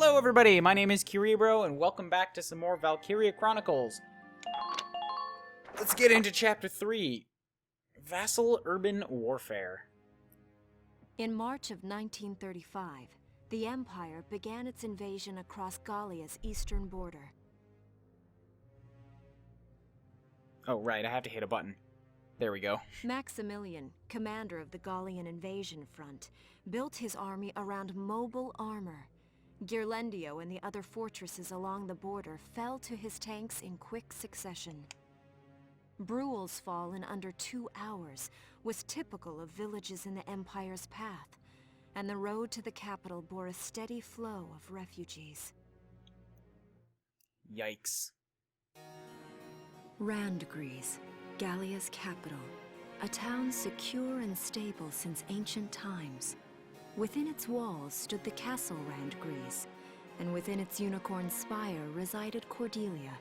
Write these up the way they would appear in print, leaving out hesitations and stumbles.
Hello everybody, my name is Kuuribro, and welcome back to some more Valkyria Chronicles. Let's get into Chapter 3, Vassal Urban Warfare. In March of 1935, the Empire began its invasion across Gallia's eastern border. Oh right, I have to hit a button. There we go. Maximilian, commander of the Gallian invasion front, built his army around mobile armor. Ghirlandaio and the other fortresses along the border fell to his tanks in quick succession. Bruhl's fall in under 2 hours was typical of villages in the Empire's path, and the road to the capital bore a steady flow of refugees. Yikes. Randgries, Gallia's capital, a town secure and stable since ancient times. Within its walls stood the castle Randgries, and within its unicorn spire resided Cordelia,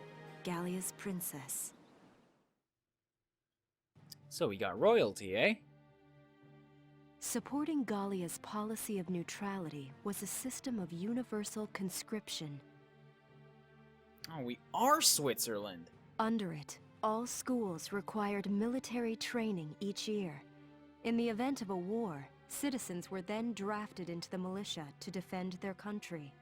Gallia's princess. So we got royalty, eh? Supporting Gallia's policy of neutrality was a system of universal conscription. Oh, we are Switzerland. Under it, all schools required military training each year. In the event of a war, citizens were then drafted into the militia to defend their country.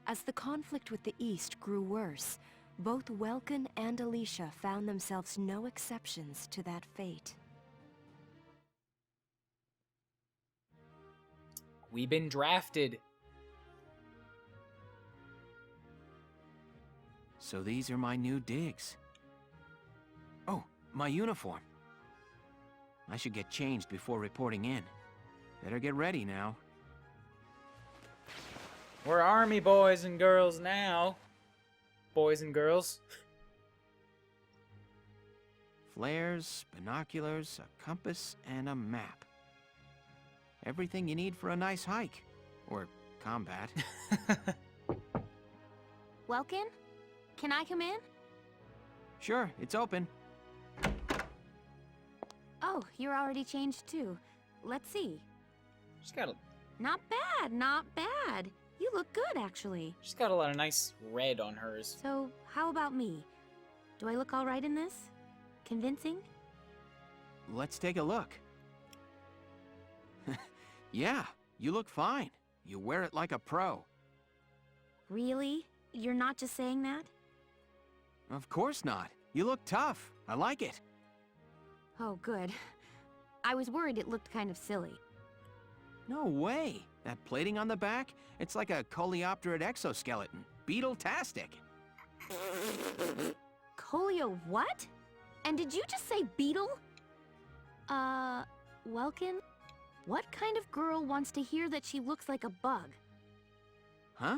As the conflict with the East grew worse, both Welkin and Alicia found themselves no exceptions to that fate. We've been drafted. So these are my new digs. Oh, my uniform. I should get changed before reporting in. Better get ready now. We're army boys and girls now. Boys and girls. Flares, binoculars, a compass, and a map. Everything you need for a nice hike. Or combat. Welkin? Can I come in? Sure, it's open. Oh, you're already changed too. Let's see. She's got Not bad, not bad. You look good, actually. a lot of nice red on hers. So, how about me? Do I look all right in this? Convincing? Let's take a look. Yeah, you look fine. You wear it like a pro. Really? You're not just saying that? Of course not. You look tough. I like it. Oh, good. I was worried it looked kind of silly. No way. That plating on the back, it's like a coleopterate exoskeleton. Beetle-tastic. Colio what? And did you just say beetle? Welkin? What kind of girl wants to hear that she looks like a bug? Huh?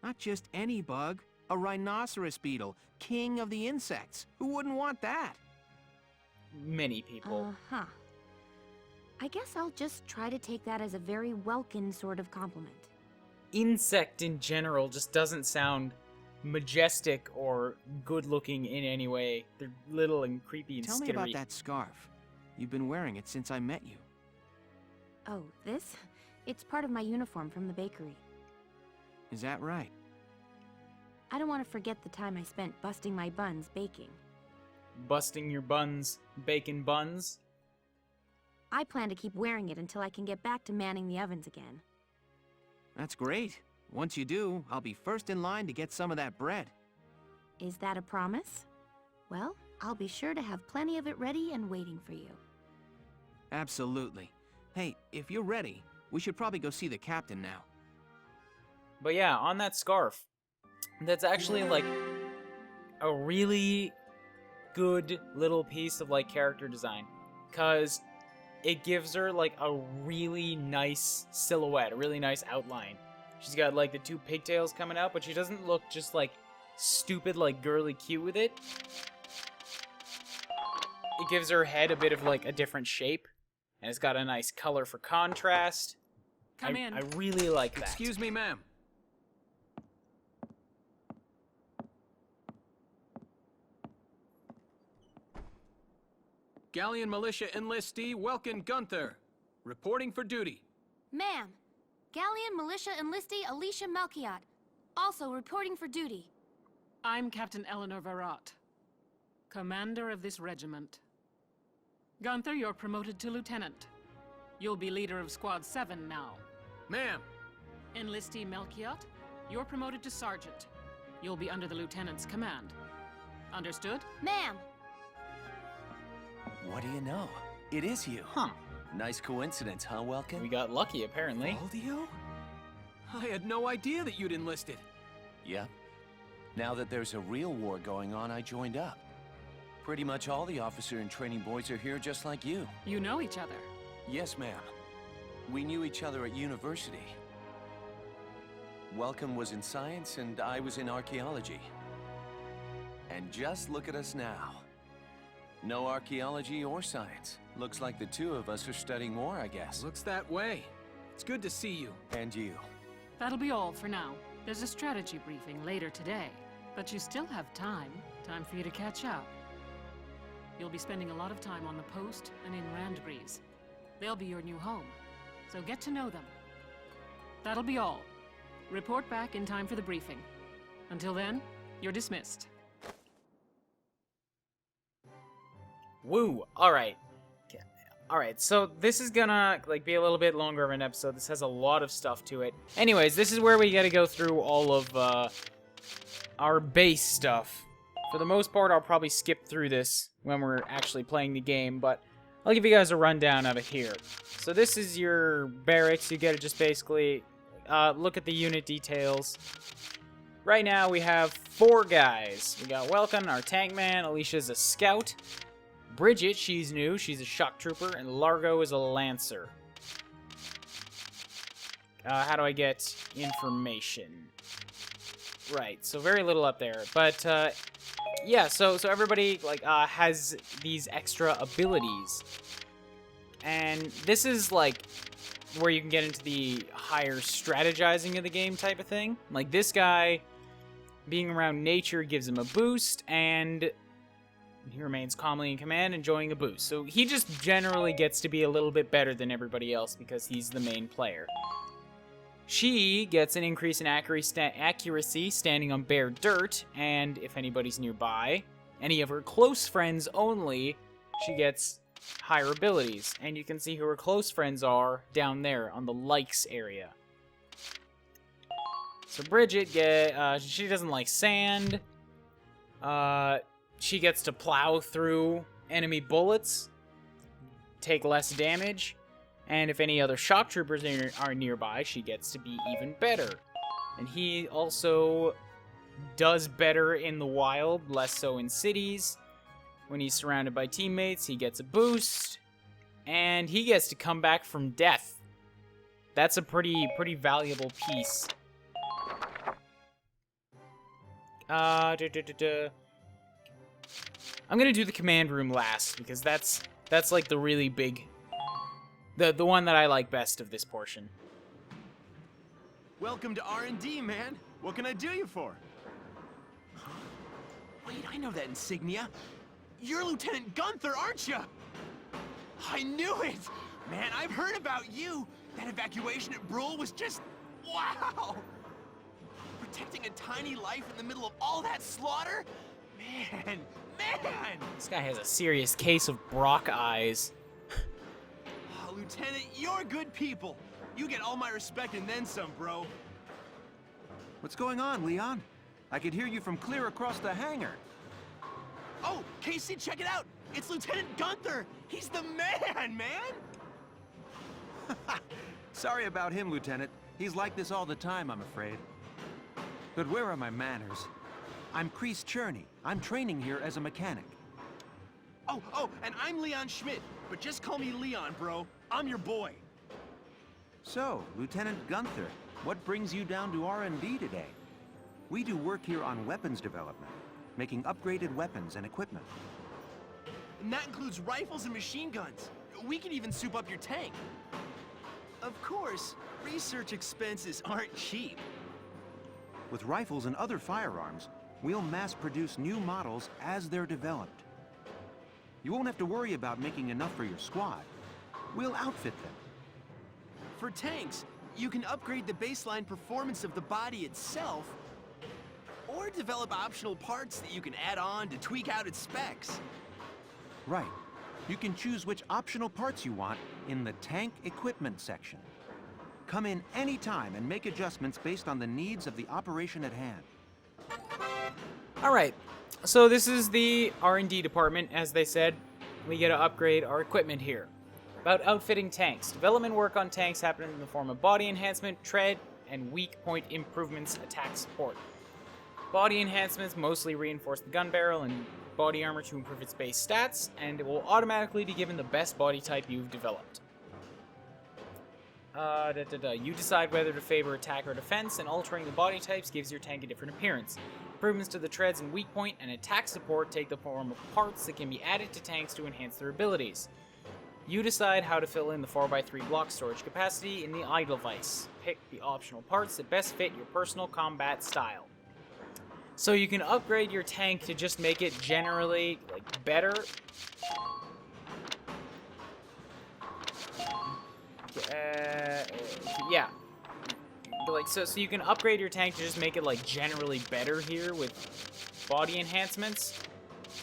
Not just any bug. A rhinoceros beetle, king of the insects. Who wouldn't want that? Many people. Uh-huh. I guess I'll just try to take that as a very Welkin sort of compliment. Insect in general just doesn't sound majestic or good-looking in any way. They're little and creepy and Tell me skittery. about that scarf. You've been wearing it since I met you. Oh, this? It's part of my uniform from the bakery. Is that right? I don't want to forget the time I spent busting my buns baking. Busting your buns, bacon buns. I plan to keep wearing it until I can get back to manning the ovens again. That's great. Once you do, I'll be first in line to get some of that bread. Is that a promise? Well, I'll be sure to have plenty of it ready and waiting for you. Absolutely. Hey, if you're ready, we should probably go see the captain now. But yeah, on that scarf, that's actually like a really good little piece of like character design, cause it gives her like a really nice silhouette, a really nice outline. She's got like the 2 pigtails coming out, but she doesn't look just like stupid, like girly cute with it. It gives her head a bit of like a different shape, and it's got a nice color for contrast. Come in. I really like that. Excuse me, ma'am. Gallian militia enlistee Welkin Gunther, reporting for duty. Ma'am, Galleon Militia Enlistee Alicia Melchiot, also reporting for duty. I'm Captain Eleanor Varrot, commander of this regiment. Gunther, you're promoted to lieutenant. You'll be leader of Squad 7 now. Ma'am! Enlistee Melchiot, you're promoted to sergeant. You'll be under the lieutenant's command. Understood? Ma'am! What do you know? It is you. Huh. Nice coincidence, huh, Welkin? We got lucky, apparently. Valdio? I had no idea that you'd enlisted. Yep. Now that there's a real war going on, I joined up. Pretty much all the officer and training boys are here just like you. You know each other. Yes, ma'am. We knew each other at university. Welcome was in science and I was in archaeology. And just look at us now. No archaeology or science. Looks like the two of us are studying war, I guess. Looks that way. It's good to see you. And you. That'll be all for now. There's a strategy briefing later today. But you still have time. Time for you to catch up. You'll be spending a lot of time on the post and in Randgreaves. They'll be your new home. So get to know them. That'll be all. Report back in time for the briefing. Until then, you're dismissed. Woo! Alright. Alright, so this is gonna, like, be a little bit longer of an episode. This has a lot of stuff to it. Anyways, this is where we gotta go through all of, our base stuff. For the most part, I'll probably skip through this when we're actually playing the game, but I'll give you guys a rundown of it here. So this is your barracks. You get to just basically look at the unit details. Right now, we have 4 guys. We got Welkin, our tank man. Alicia's a scout. Bridget, she's new. She's a shock trooper. And Largo is a lancer. How do I get information? Right, so very little up there. But, yeah, so everybody, like, has these extra abilities. And this is, like, where you can get into the higher strategizing of the game type of thing. Like, this guy, being around nature gives him a boost, and he remains calmly in command, enjoying a boost. So he just generally gets to be a little bit better than everybody else because he's the main player. She gets an increase in accuracy standing on bare dirt, and if anybody's nearby, any of her close friends only, she gets higher abilities. And you can see who her close friends are down there on the likes area. So Bridget, she doesn't like sand. She gets to plow through enemy bullets, take less damage. And if any other shock troopers are nearby, she gets to be even better. And he also does better in the wild, less so in cities. When he's surrounded by teammates, he gets a boost. And he gets to come back from death. That's a pretty valuable piece. I'm gonna do the command room last, because that's like the really big... The one that I like best of this portion. Welcome to R&D, man. What can I do you for? Wait, I know that insignia. You're Lieutenant Gunther, aren't you? I knew it! Man, I've heard about you. That evacuation at Brule was just... wow! Protecting a tiny life in the middle of all that slaughter? Man! This guy has a serious case of Brock eyes. Lieutenant, you're good people. You get all my respect and then some, bro. What's going on, Leon? I could hear you from clear across the hangar. Oh, Casey, check it out. It's Lieutenant Gunther. He's the man. Sorry about him, Lieutenant. He's like this all the time, I'm afraid. But where are my manners? I'm Kreese Cherney. I'm training here as a mechanic. Oh, and I'm Leon Schmidt. But just call me Leon, bro. I'm your boy. So, Lieutenant Gunther, what brings you down to R&D today? We do work here on weapons development, making upgraded weapons and equipment. And that includes rifles and machine guns. We can even soup up your tank. Of course, research expenses aren't cheap. With rifles and other firearms, we'll mass-produce new models as they're developed. You won't have to worry about making enough for your squad. We'll outfit them. For tanks, you can upgrade the baseline performance of the body itself, or develop optional parts that you can add on to tweak out its specs. Right. You can choose which optional parts you want in the tank equipment section. Come in any time and make adjustments based on the needs of the operation at hand. All right. So this is the R&D department, as they said. We get to upgrade our equipment here. About outfitting tanks. Development work on tanks happens in the form of body enhancement, tread, and weak point improvements, attack support. Body enhancements mostly reinforce the gun barrel and body armor to improve its base stats, and it will automatically be given the best body type you've developed. You decide whether to favor attack or defense, and altering the body types gives your tank a different appearance. Improvements to the treads and weak point and attack support take the form of parts that can be added to tanks to enhance their abilities. You decide how to fill in the 4x3 block storage capacity in the idle vise. Pick the optional parts that best fit your personal combat style. So you can upgrade your tank to just make it generally better. Yeah. So you can upgrade your tank to just make it generally better here with body enhancements.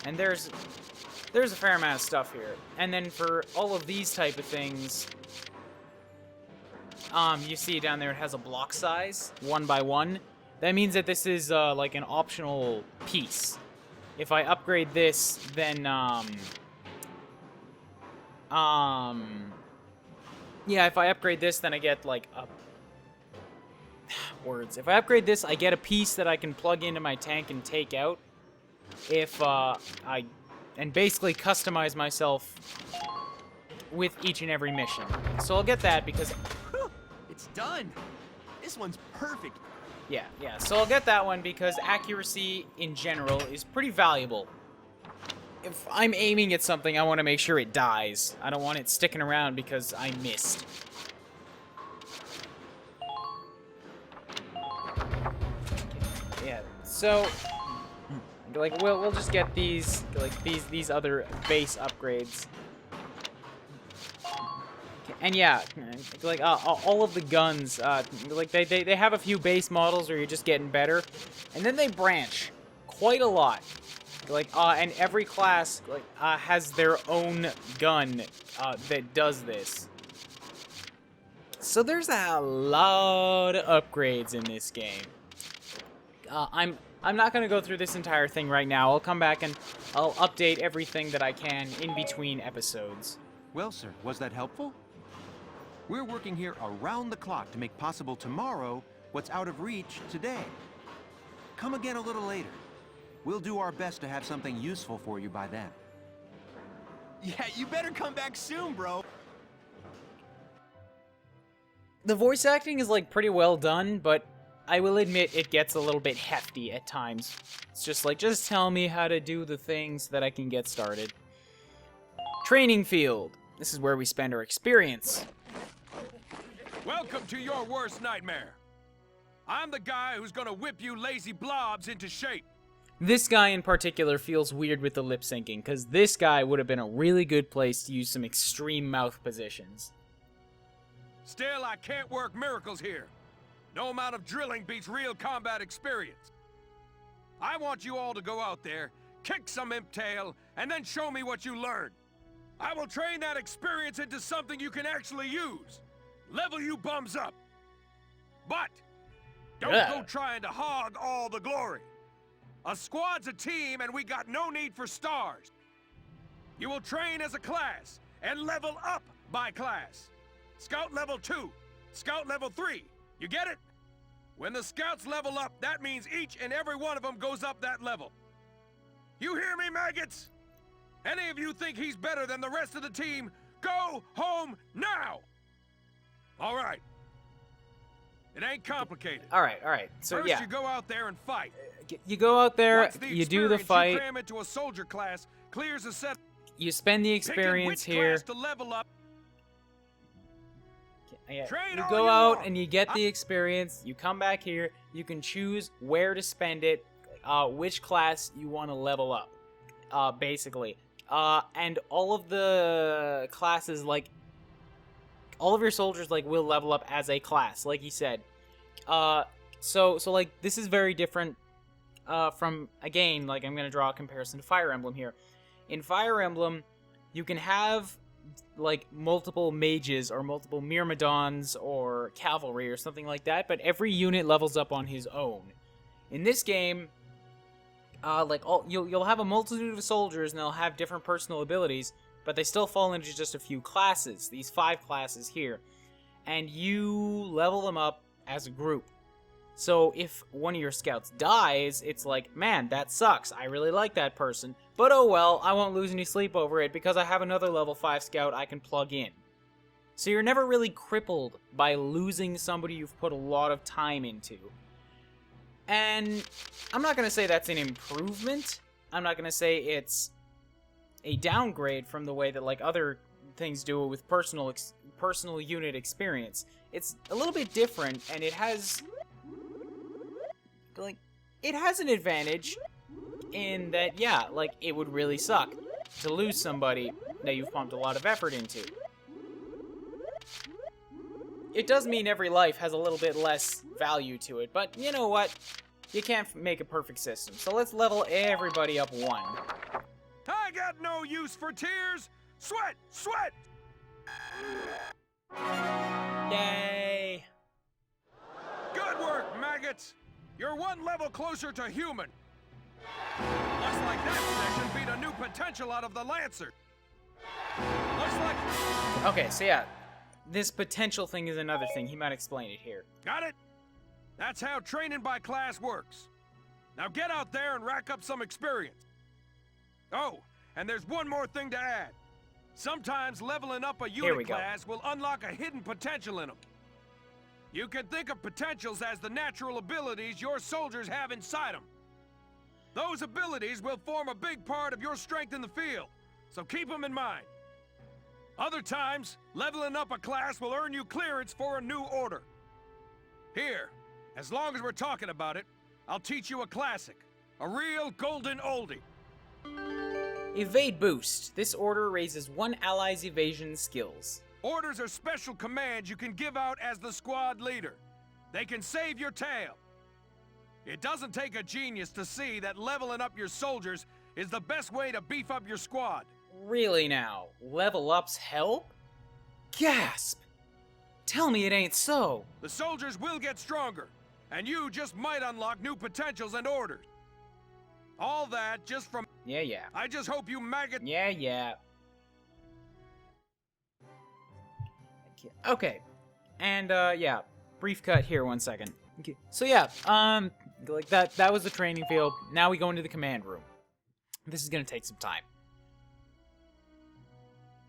And there's a fair amount of stuff here. And then for all of these type of things, you see down there it has a block size, 1x1. That means that this is like an optional piece. If I upgrade this, then yeah, if I upgrade this, then I get like a words. If I upgrade this, I get a piece that I can plug into my tank and take out. If and basically customize myself with each and every mission. So I'll get that because It's done. This one's perfect. Yeah. So I'll get that one because accuracy in general is pretty valuable. If I'm aiming at something, I want to make sure it dies. I don't want it sticking around because I missed. Yeah. So we'll just get these these other base upgrades. And yeah, all of the guns, they have a few base models where you're just getting better, and then they branch quite a lot. And every class has their own gun that does this. So there's a lot of upgrades in this game. I'm not gonna go through this entire thing right now. I'll come back and I'll update everything that I can in between episodes. Well, sir, was that helpful? We're working here around the clock to make possible tomorrow what's out of reach today. Come again a little later. We'll do our best to have something useful for you by then. Yeah, you better come back soon, bro. The voice acting is pretty well done, but I will admit it gets a little bit hefty at times. It's just tell me how to do the things that I can get started. Training field. This is where we spend our experience. Welcome to your worst nightmare. I'm the guy who's gonna whip you lazy blobs into shape. This guy in particular feels weird with the lip syncing, because this guy would have been a really good place to use some extreme mouth positions. Still, I can't work miracles here. No amount of drilling beats real combat experience. I want you all to go out there, kick some imp tail, and then show me what you learned. I will train that experience into something you can actually use. Level you bums up. But don't go trying to hog all the glory. A squad's a team, and we got no need for stars. You will train as a class and level up by class. Scout level 2, Scout level 3. You get it? When the scouts level up, that means each and every one of them goes up that level. You hear me, maggots? Any of you think he's better than the rest of the team, go home now! All right. It ain't complicated. All right. So First, yeah, you go out there and fight. you go out there, Once the you do the experience fight, you cram into a soldier class clears a set. you spend the Picking experience which here. class to level up. Yeah, Train you all go you out want. and you get the experience. You come back here. You can choose where to spend it, which class you want to level up, basically. And all of the classes all of your soldiers like will level up as a class, like he said. So like this is very different from, again, like I'm gonna draw a comparison to Fire Emblem here. In Fire Emblem, you can have like multiple mages or multiple myrmidons or cavalry or something like that, but every unit levels up on his own. In this game, you'll have a multitude of soldiers and they'll have different personal abilities, but they still fall into just a few classes, these 5 classes here, and you level them up as a group. So if one of your scouts dies, it's like, man, that sucks. I really like that person. But oh well, I won't lose any sleep over it because I have another level 5 scout I can plug in. So you're never really crippled by losing somebody you've put a lot of time into. And I'm not going to say that's an improvement. I'm not going to say it's a downgrade from the way that like other things do it with personal unit experience. It's a little bit different, and it has an advantage in that, yeah, like, it would really suck to lose somebody that you've pumped a lot of effort into. It does mean every life has a little bit less value to it, but you know what? You can't make a perfect system, so let's level everybody up 1. I got no use for tears! Sweat! Sweat! Yay! Good work, maggots! You're 1 level closer to human. Looks like that session beat a new potential out of the Lancer. Looks like... Okay, so yeah, this potential thing is another thing. He might explain it here. Got it? That's how training by class works. Now get out there and rack up some experience. Oh, and there's one more thing to add. Sometimes leveling up a unit class will unlock a hidden potential in them. You can think of potentials as the natural abilities your soldiers have inside them. Those abilities will form a big part of your strength in the field, so keep them in mind. Other times, leveling up a class will earn you clearance for a new order. Here, as long as we're talking about it, I'll teach you a classic. A real golden oldie. Evade Boost. This order raises 1 ally's evasion skills. Orders are special commands you can give out as the squad leader. They can save your tail. It doesn't take a genius to see that leveling up your soldiers is the best way to beef up your squad. Really now? Level ups help? Gasp! Tell me it ain't so. The soldiers will get stronger, and you just might unlock new potentials and orders. All that just from... Yeah. I just hope you maggot... Yeah. Okay. And, yeah. Brief cut here, 1 second. Okay. So, yeah, like, that was the training field. Now we go into the command room. This is gonna take some time.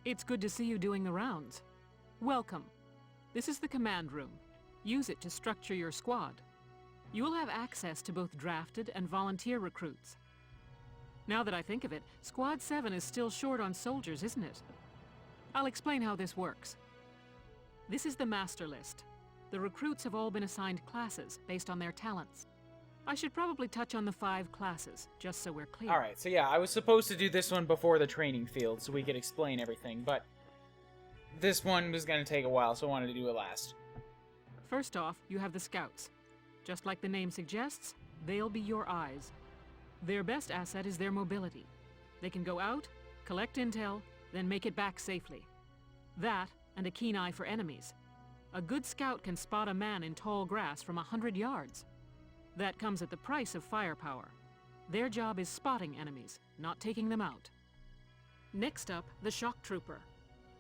It's good to see you doing the rounds. Welcome. This is the command room. Use it to structure your squad. You will have access to both drafted and volunteer recruits. Now that I think of it, Squad 7 is still short on soldiers, isn't it? I'll explain how this works. This is the master list. The recruits have all been assigned classes based on their talents. I should probably touch on the 5 classes, just so we're clear. Alright, so yeah, I was supposed to do this one before the training field so we could explain everything, but this one was going to take a while, so I wanted to do it last. First off, you have the scouts. Just like the name suggests, they'll be your eyes. Their best asset is their mobility. They can go out, collect intel, then make it back safely. That, and a keen eye for enemies. A good scout can spot a man in tall grass from 100 yards. That comes at the price of firepower. Their job is spotting enemies, not taking them out. Next up, the shock trooper.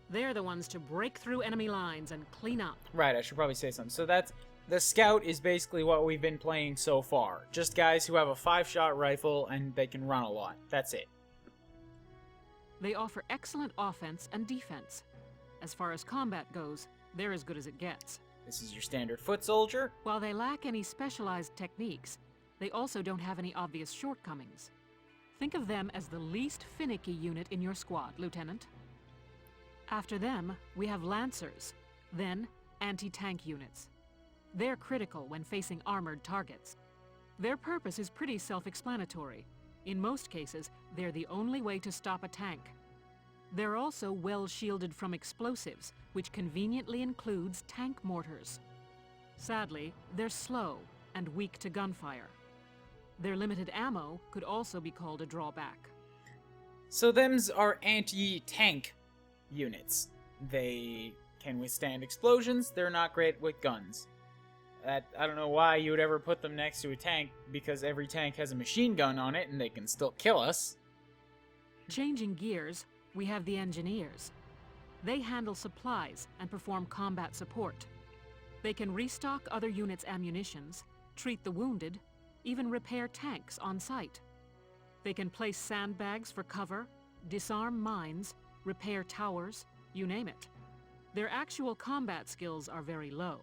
They're the ones to break through enemy lines and clean up. Right, I should probably say something. So that's... The scout is basically what we've been playing so far. Just guys who have a 5-shot rifle and they can run a lot. That's it. They offer excellent offense and defense. As far as combat goes, they're as good as it gets. This is your standard foot soldier. While they lack any specialized techniques, they also don't have any obvious shortcomings. Think of them as the least finicky unit in your squad, Lieutenant. After them, we have Lancers, then anti-tank units. They're critical when facing armored targets. Their purpose is pretty self-explanatory. In most cases, they're the only way to stop a tank. They're also well shielded from explosives, which conveniently includes tank mortars. Sadly, they're slow and weak to gunfire. Their limited ammo could also be called a drawback. So them's are anti-tank units. They can withstand explosions. They're not great with guns. I don't know why you would ever put them next to a tank, because every tank has a machine gun on it and they can still kill us. Changing gears, we have the engineers. They handle supplies and perform combat support. They can restock other units' ammunitions, treat the wounded, even repair tanks on site. They can place sandbags for cover, disarm mines, repair towers, you name it. Their actual combat skills are very low.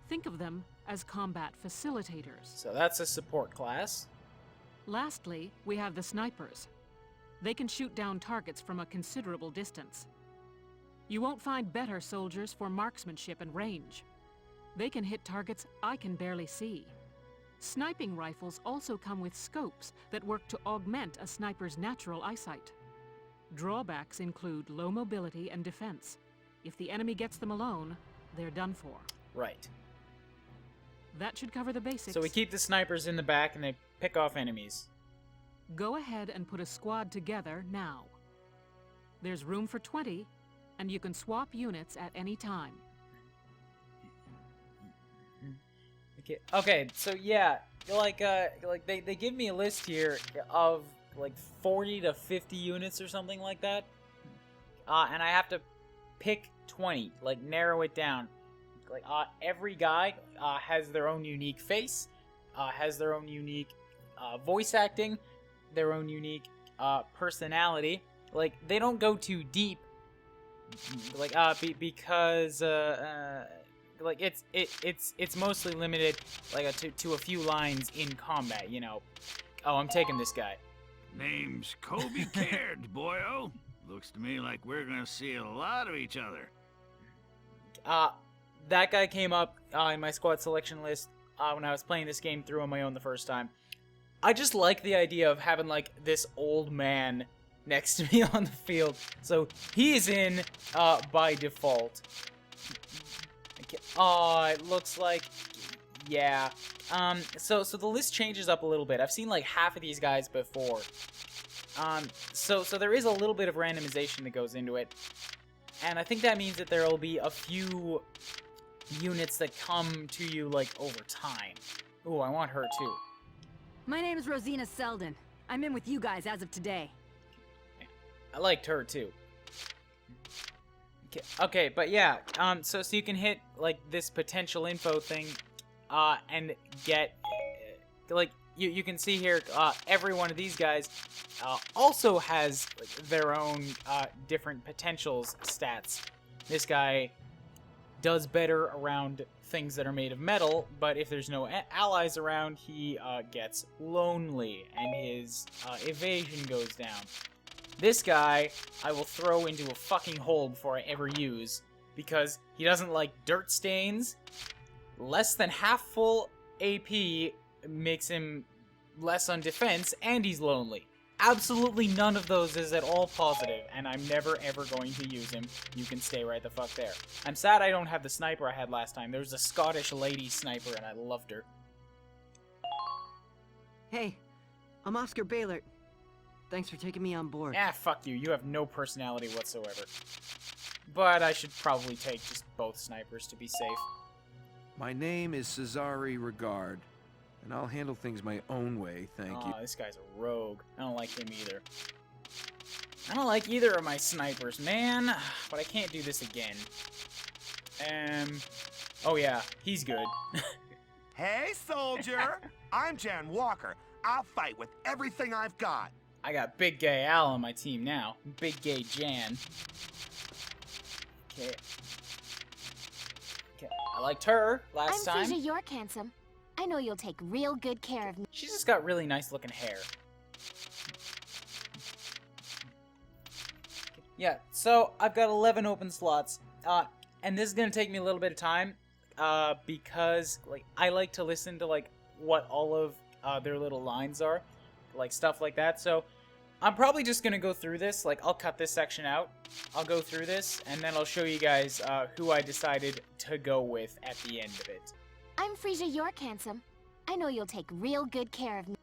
Think of them as combat facilitators. So that's a support class. Lastly, we have the snipers. They can shoot down targets from a considerable distance. You won't find better soldiers for marksmanship and range. They can hit targets I can barely see. Sniping rifles also come with scopes that work to augment a sniper's natural eyesight. Drawbacks include low mobility and defense. If the enemy gets them alone, they're done for. Right. That should cover the basics. So we keep the snipers in the back and they pick off enemies. Go ahead and put a squad together now. There's room for 20, and you can swap units at any time. Okay, so yeah, like they give me a list here of like 40 to 50 units or something like that. And I have to pick 20, like narrow it down. Like every guy has their own unique face, has their own unique voice acting, their own unique personality. Like they don't go too deep, like because like it's mostly limited like to a few lines in combat. You know, oh, I'm taking this guy. Name's Kobe Caird, boyo. Looks to me like we're gonna see a lot of each other. That guy came up in my squad selection list when I was playing this game through on my own the first time. I just like the idea of having, like, this old man next to me on the field. So, he's in by default. It looks like... Yeah. So the list changes up a little bit. I've seen, like, half of these guys before. So there is a little bit of randomization that goes into it. And I think that means that there will be a few units that come to you, like, over time. Ooh, I want her, too. My name is Rosina Selden. I'm in with you guys as of today. I liked her, too. Okay, but yeah, so you can hit, like, this potential info thing, and get, like, you can see here, every one of these guys, also has like, their own, different potentials stats. This guy does better around things that are made of metal, but if there's no allies around, he, gets lonely, and his, evasion goes down. This guy, I will throw into a fucking hole before I ever use, because he doesn't like dirt stains. Less than half full AP makes him less on defense, and he's lonely. Absolutely none of those is at all positive, and I'm never ever going to use him. You can stay right the fuck there. I'm sad I don't have the sniper I had last time. There was a Scottish lady sniper, and I loved her. Hey, I'm Oscar Baylor. Thanks for taking me on board. Ah, fuck you. You have no personality whatsoever. But I should probably take just both snipers to be safe. My name is Cesare Regard, and I'll handle things my own way, thank you. This guy's a rogue. I don't like him either. I don't like either of my snipers, man. But I can't do this again. Oh yeah, he's good. Hey, soldier! I'm Jan Walker. I'll fight with everything I've got. I got Big Gay Al on my team now. Big Gay Jan. Okay. I liked her last time. I'm Suja York, handsome. I know you'll take real good care of me. She's just got really nice looking hair. Yeah, so I've got 11 open slots. And this is gonna take me a little bit of time. Because like I like to listen to like what all of their little lines are. Like stuff like that. So I'm probably just gonna go through this. Like, I'll cut this section out. I'll go through this, and then I'll show you guys who I decided to go with at the end of it. I'm Frisia York, handsome. I know you'll take real good care of me.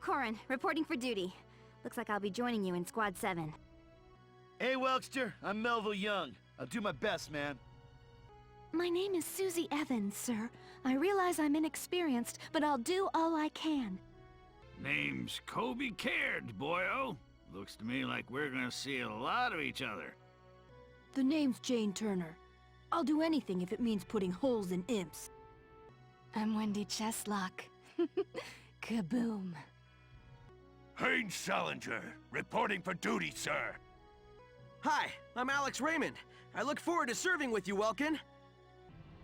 Corin, reporting for duty. Looks like I'll be joining you in Squad 7. Hey, Welkster. I'm Melville Young. I'll do my best, man. My name is Susie Evans, sir. I realize I'm inexperienced, but I'll do all I can. Name's Kobe Caird, boyo. Looks to me like we're gonna see a lot of each other. The name's Jane Turner. I'll do anything if it means putting holes in imps. I'm Wendy Cheslock. Kaboom. Haynes Salinger, reporting for duty, sir. Hi, I'm Alex Raymond. I look forward to serving with you, Welkin.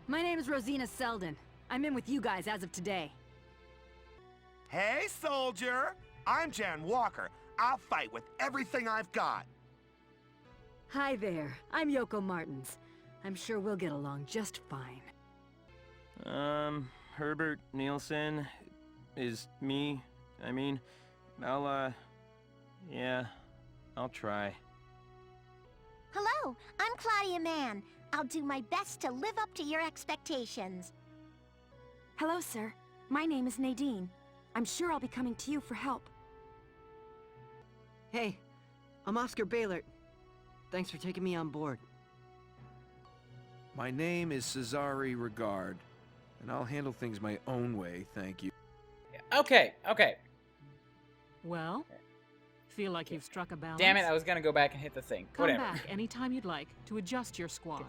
My name is Rosina Selden. I'm in with you guys as of today. Hey, soldier! I'm Jan Walker. I'll fight with everything I've got. Hi there. I'm Yoko Martins. I'm sure we'll get along just fine. Herbert Nielsen is me. I mean, yeah, I'll try. Hello, I'm Claudia Mann. I'll do my best to live up to your expectations. Hello, sir. My name is Nadine. I'm sure I'll be coming to you for help. Hey, I'm Oscar Baylor. Thanks for taking me on board. My name is Cesare Regard, and I'll handle things my own way, thank you. Okay. Well, feel like you've struck a balance? Damn it, I was gonna go back and hit the thing. Come Whatever. back anytime you'd like to adjust your squad.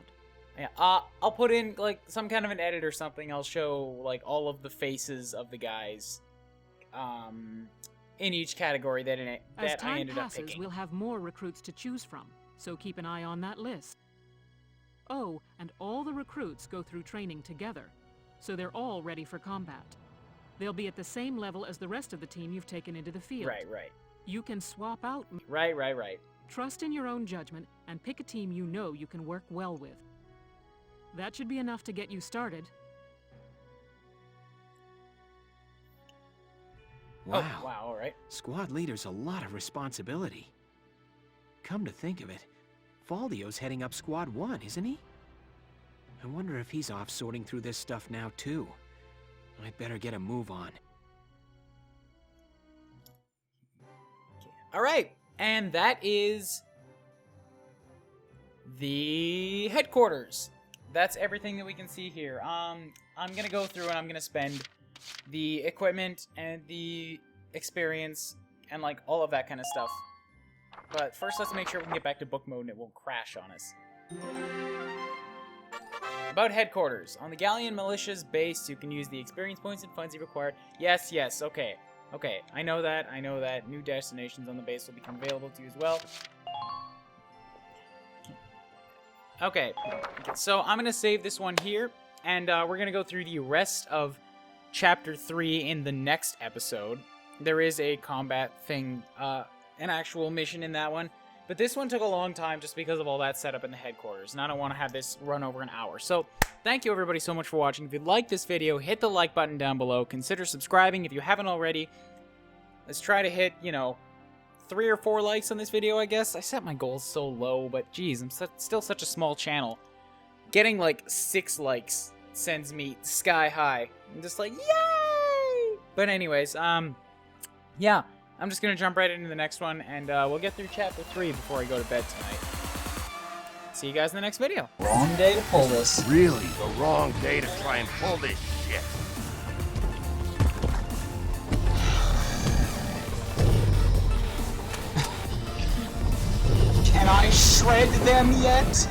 Yeah, I'll put in, like, some kind of an edit or something. I'll show, like, all of the faces of the guys, in each category that As I time ended up passes, picking. we'll have more recruits to choose from, so keep an eye on that list. Oh, and all the recruits go through training together, so they're all ready for combat. They'll be at the same level as the rest of the team you've taken into the field. Right. You can swap out. Right. Trust in your own judgment and pick a team you know you can work well with. That should be enough to get you started. Wow. Oh, wow, all right. Squad leader's a lot of responsibility. Come to think of it, Faldio's heading up Squad 1, isn't he? I wonder if he's off sorting through this stuff now, too. I'd better get a move on. All right, and that is the headquarters. That's everything that we can see here. I'm gonna go through and I'm gonna spend the equipment and the experience and, like, all of that kind of stuff. But first, let's make sure we can get back to book mode and it won't crash on us. About headquarters. On the Galleon Militia's base, you can use the experience points and funds you require. Yes, okay. I know that. New destinations on the base will become available to you as well. Okay, so I'm going to save this one here, and we're going to go through the rest of Chapter 3 in the next episode. There is a combat thing, an actual mission in that one, but this one took a long time just because of all that setup in the headquarters, and I don't want to have this run over an hour. So, thank you everybody so much for watching. If you liked this video, hit the like button down below. Consider subscribing if you haven't already. Let's try to hit, 3 or 4 likes on this video, I guess. I set my goals so low, but geez, I'm still such a small channel. Getting, like, 6 likes sends me sky high. I'm just like, yay! But anyways, yeah, I'm just gonna jump right into the next one, and we'll get through Chapter 3 before I go to bed tonight. See you guys in the next video. Wrong day to pull this. Really? The wrong day to try and pull this shit. Can I shred them yet?